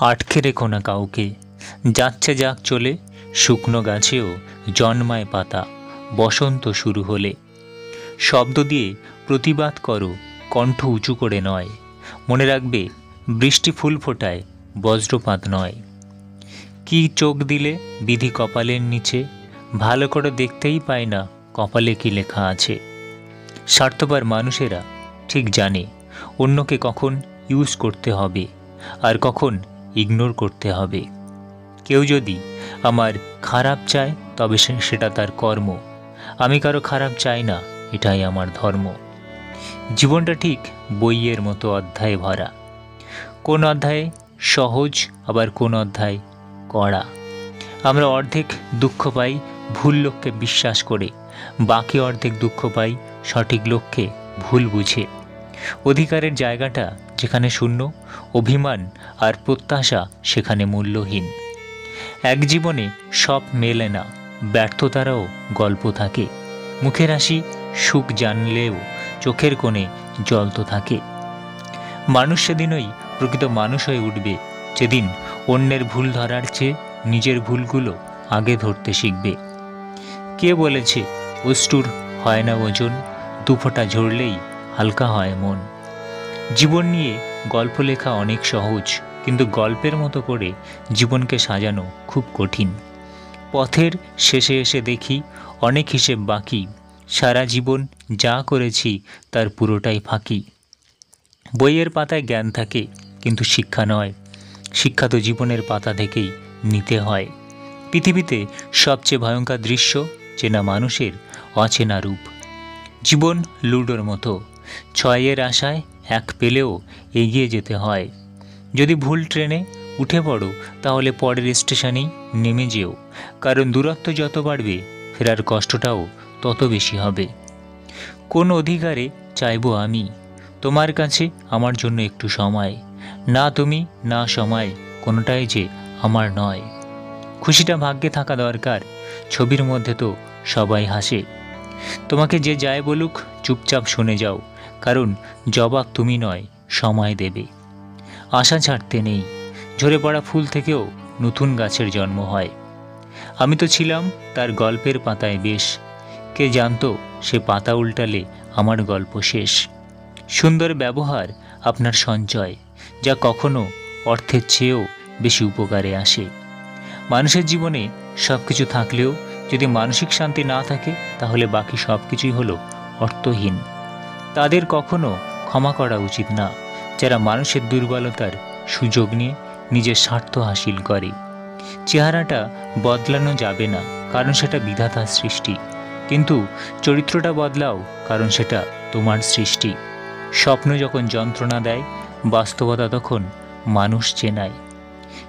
আটকে রেখো না কাউকে, যাচ্ছে যাক চলে, শুকনো গাছেও জন্মায় পাতা বসন্ত শুরু হলে। শব্দ দিয়ে প্রতিবাদ করো, কণ্ঠ উঁচু করে নয়। মনে রাখবে, বৃষ্টি ফুল ফোটায়, বজ্রপাত নয়। কি চোখ দিলে বিধি কপালের নিচে, ভালো করে দেখতেই পায় না কপালে কি লেখা আছে। স্বার্থপর মানুষেরা ঠিক জানে অন্যকে কখন ইউজ করতে হবে আর কখন ইগনোর করতে হবে। কেউ যদি আমার খারাপ চায় তবে সেটা তার কর্ম, আমি কারো খারাপ চাই না, এটাই আমার ধর্ম। জীবনটা ঠিক বইয়ের মতো অধ্যায়ে ভরা, কোন অধ্যায়ে সহজ আবার কোন অধ্যায় কড়া। আমরা অর্ধেক দুঃখ পাই ভুল লোককে বিশ্বাস করে, বাকি অর্ধেক দুঃখ পাই সঠিক লোককে ভুল বুঝে। অধিকারের জায়গাটা যেখানে শূন্য, অভিমান আর প্রত্যাশা সেখানে মূল্যহীন। এক জীবনে সব মেলে না, ব্যর্থতারও গল্প থাকে। মুখের হাসি সুখ জানলেও চোখের কোণে জল তো থাকে। মানুষ সেদিনই প্রকৃত মানুষ হয়ে উঠবে যেদিন অন্যের ভুল ধরার চেয়ে নিজের ভুলগুলো আগে ধরতে শিখবে। কে বলেছে অশ্রুর হয় না ওজন, দুফোঁটা ঝরলেই হালকা হয় মন। জীবন নিয়ে গল্প লেখা অনেক সহজ, কিন্তু গল্পের মতো করে জীবনকে সাজানো খুব কঠিন। পথের শেষে এসে দেখি অনেক হিসেব বাকি, সারা জীবন যা করেছি তার পুরোটাই ফাঁকি। বইয়ের পাতায় জ্ঞান থাকে কিন্তু শিক্ষা নয়, শিক্ষা তো জীবনের পাতা থেকেই নিতে হয়। পৃথিবীতে সবচেয়ে ভয়ঙ্কর দৃশ্য চেনা মানুষের অচেনা রূপ। জীবন লুডোর মতো, ছয়ের আশায় এক পেলেও এগিয়ে যেতে হয়। যদি ভুল ট্রেনে উঠে পড়ো তাহলে পরের স্টেশনেই নেমে যেও, কারণ দূরত্ব যত বাড়বে ফেরার কষ্টটাও তত বেশি হবে। কোন অধিকারে চাইবো আমি তোমার কাছে আমার জন্য একটু সময়, না তুমি না সময় কোনোটাই যে আমার নয়। খুশিটা ভাগ্যে থাকা দরকার, ছবির মধ্যে তো সবাই হাসে। তোমাকে যে যায় বলুক চুপচাপ শুনে যাও, কারণ জবাব তুমি নয় সময় দেবে। আশা ছাড়তে নেই, ঝরে পড়া ফুল থেকেও নতুন গাছের জন্ম হয়। আমি তো ছিলাম তার গল্পের পাতায় বেশ, কে জানতো সে পাতা উল্টালে আমার গল্প শেষ। সুন্দর ব্যবহার আপনার সঞ্চয়, যা কখনো অর্থের চেয়েও বেশি উপকারে আসে। মানুষের জীবনে সব কিছু থাকলেও যদি মানসিক শান্তি না থাকে তাহলে বাকি সব কিছুই হলো অর্থহীন। তাদের কখনো ক্ষমা করা উচিত না যারা মানুষের দুর্বলতার সুযোগ নিয়ে নিজের স্বার্থ হাসিল করে। চেহারাটা বদলানো যাবে না, কারণ সেটা বিধাতার সৃষ্টি, কিন্তু চরিত্রটা বদলাও, কারণ সেটা তোমার সৃষ্টি। স্বপ্ন যখন যন্ত্রণা দেয়, বাস্তবতা তখন মানুষ চেনায়।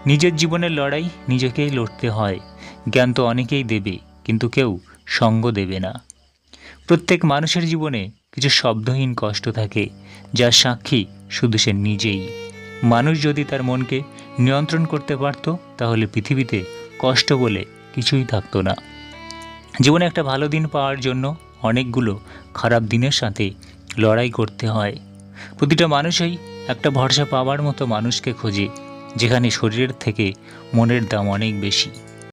নিজের জীবনের লড়াই নিজেকেই লড়তে হয়। জ্ঞান তো অনেকেই দেবে, কিন্তু কেউ সঙ্গ দেবে না। প্রত্যেক মানুষের জীবনে কিছু শব্দহীন কষ্ট থাকে, যার সাক্ষী শুধু সে নিজেই। মানুষ যদি তার মনকে নিয়ন্ত্রণ করতে পারত তাহলে পৃথিবীতে কষ্ট বলে কিছুই থাকতো না। জীবনে একটা ভালো দিন পাওয়ার জন্য অনেকগুলো খারাপ দিনের সাথে লড়াই করতে হয়। প্রতিটা মানুষই একটা ভরসা পাওয়ার মতো মানুষকে খোঁজে, যেখানে শরীরের থেকে মনের দাম অনেক বেশি।